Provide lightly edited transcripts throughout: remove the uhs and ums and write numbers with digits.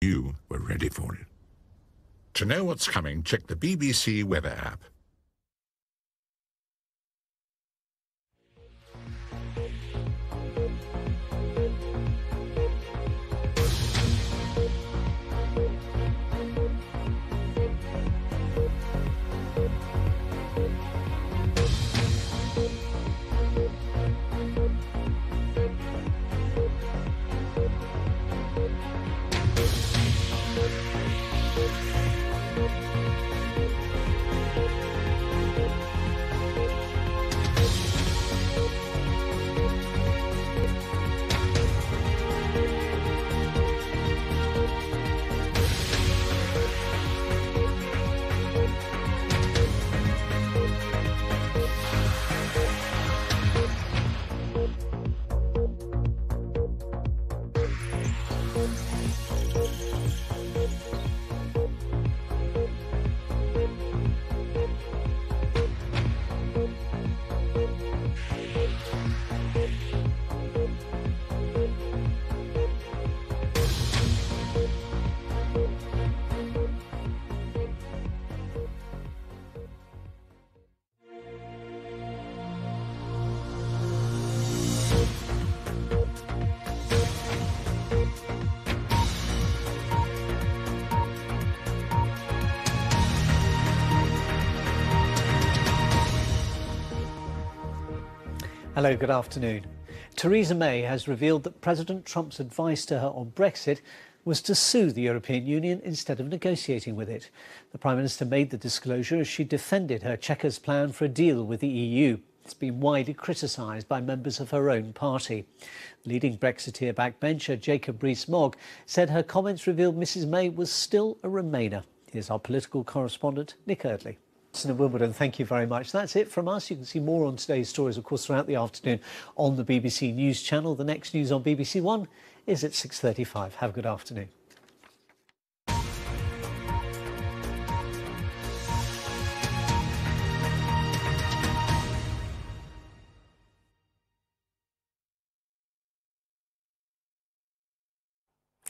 you were ready for it. To know what's coming, check the BBC Weather app. Hello, good afternoon. Theresa May has revealed that President Trump's advice to her on Brexit was to sue the European Union instead of negotiating with it. The Prime Minister made the disclosure as she defended her Chequers plan for a deal with the EU. It's been widely criticised by members of her own party. Leading Brexiteer backbencher Jacob Rees-Mogg said her comments revealed Mrs May was still a Remainer. Here's our political correspondent, Nick Eardley. In Wimbledon, thank you very much. That's it from us. You can see more on today's stories, of course, throughout the afternoon on the BBC News channel. The next news on BBC One is at 6:35. Have a good afternoon.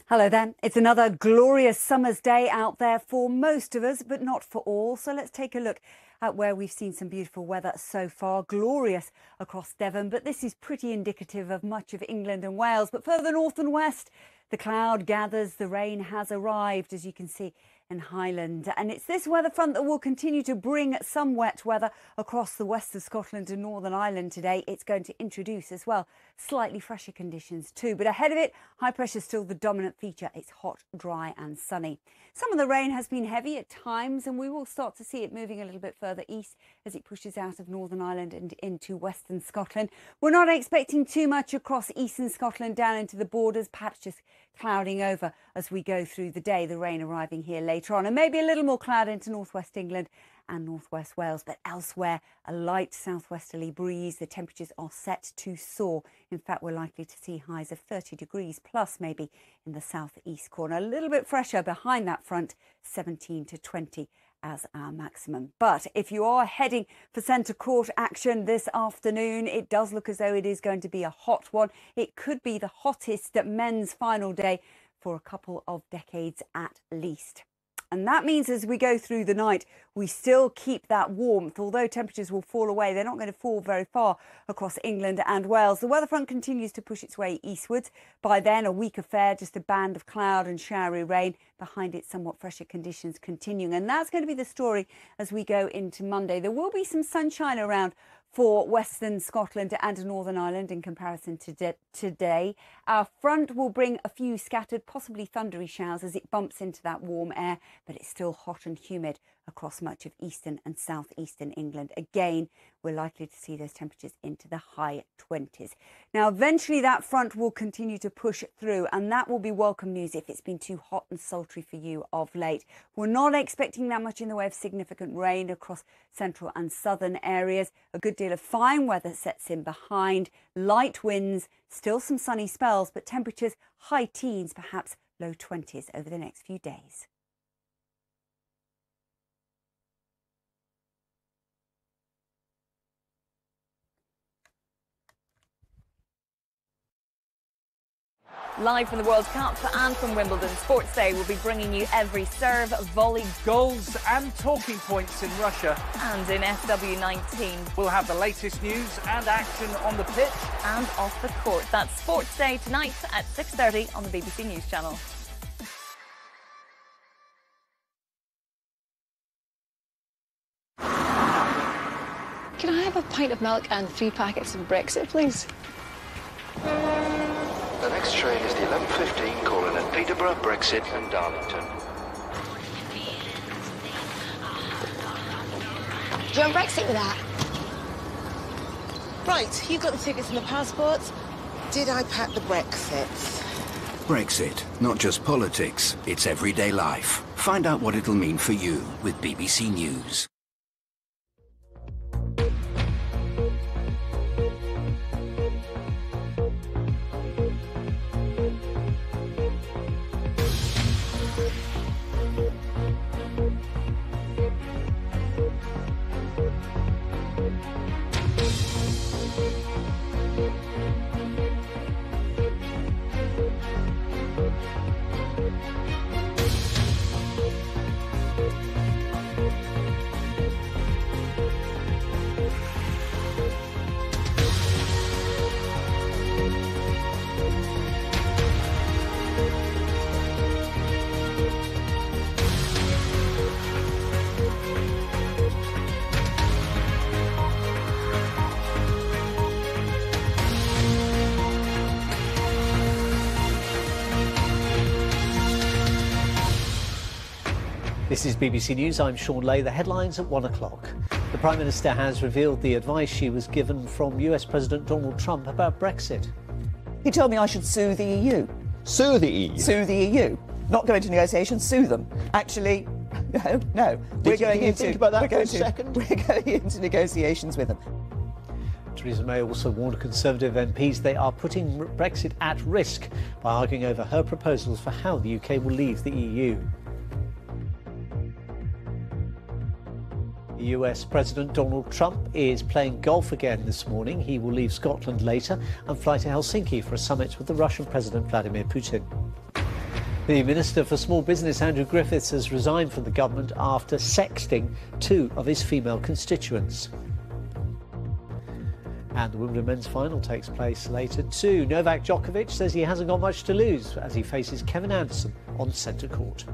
Hello then. It's another glorious summer's day out there for most of us, but not for all. So let's take a look at where we've seen some beautiful weather so far. Glorious across Devon, but this is pretty indicative of much of England and Wales. But further north and west, the cloud gathers, the rain has arrived, as you can see in Highland. And it's this weather front that will continue to bring some wet weather across the west of Scotland and Northern Ireland today. It's going to introduce as well slightly fresher conditions too. But ahead of it, high pressure is still the dominant feature. It's hot, dry and sunny. Some of the rain has been heavy at times, and we will start to see it moving a little bit further east as it pushes out of Northern Ireland and into western Scotland. We're not expecting too much across eastern Scotland down into the borders, perhaps just clouding over as we go through the day, the rain arriving here later on, and maybe a little more cloud into northwest England and northwest Wales, but elsewhere a light southwesterly breeze. The temperatures are set to soar. In fact, we're likely to see highs of 30 degrees plus maybe in the southeast corner. A little bit fresher behind that front, 17 to 20 as our maximum. But if you are heading for centre court action this afternoon, it does look as though it is going to be a hot one. It could be the hottest men's final day for a couple of decades at least. And that means as we go through the night, we still keep that warmth. Although temperatures will fall away, they're not going to fall very far across England and Wales. The weather front continues to push its way eastwards. By then, a weak affair, just a band of cloud and showery rain. Behind it, somewhat fresher conditions continuing. And that's going to be the story as we go into Monday. There will be some sunshine around for western Scotland and Northern Ireland in comparison to today. Our front will bring a few scattered, possibly thundery showers as it bumps into that warm air, but it's still hot and humid across much of eastern and southeastern England. Again, we're likely to see those temperatures into the high 20s. Now, eventually that front will continue to push through, and that will be welcome news if it's been too hot and sultry for you of late. We're not expecting that much in the way of significant rain across central and southern areas. A good deal of fine weather sets in behind, light winds, still some sunny spells, but temperatures high teens, perhaps low 20s over the next few days. Live from the World Cup and from Wimbledon, Sports Day will be bringing you every serve, volley, goals and talking points in Russia. And in SW19. We'll have the latest news and action on the pitch. And off the court. That's Sports Day tonight at 6:30 on the BBC News Channel. Can I have a pint of milk and 3 packets of Brexit, please? The next train is the 11:15 calling at Peterborough, Brexit and Darlington. Do you want Brexit with that? Right, you've got the tickets and the passports. Did I pack the Brexits? Brexit, not just politics, it's everyday life. Find out what it'll mean for you with BBC News. This is BBC News. I'm Shaun Ley. The headlines at 1 o'clock. The Prime Minister has revealed the advice she was given from US President Donald Trump about Brexit. He told me I should sue the EU. Sue the EU? Sue the EU. Not go into negotiations, sue them. Actually, no. We're going into negotiations with them. Theresa May also warned Conservative MPs they are putting Brexit at risk by arguing over her proposals for how the UK will leave the EU. US President Donald Trump is playing golf again this morning. He will leave Scotland later and fly to Helsinki for a summit with the Russian President Vladimir Putin. The Minister for Small Business, Andrew Griffiths, has resigned from the government after sexting 2 of his female constituents. And the Wimbledon men's final takes place later too. Novak Djokovic says he hasn't got much to lose as he faces Kevin Anderson on centre court.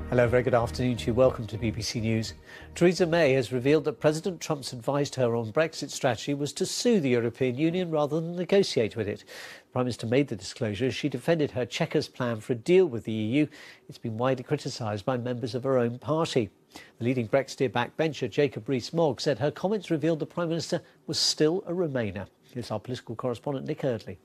Hello, very good afternoon to you. Welcome to BBC News. Theresa May has revealed that President Trump's advice to her on Brexit strategy was to sue the European Union rather than negotiate with it. The Prime Minister made the disclosure as she defended her Chequers plan for a deal with the EU. It's been widely criticised by members of her own party. The leading Brexiteer backbencher Jacob Rees-Mogg said her comments revealed the Prime Minister was still a Remainer. Here's our political correspondent Nick Eardley.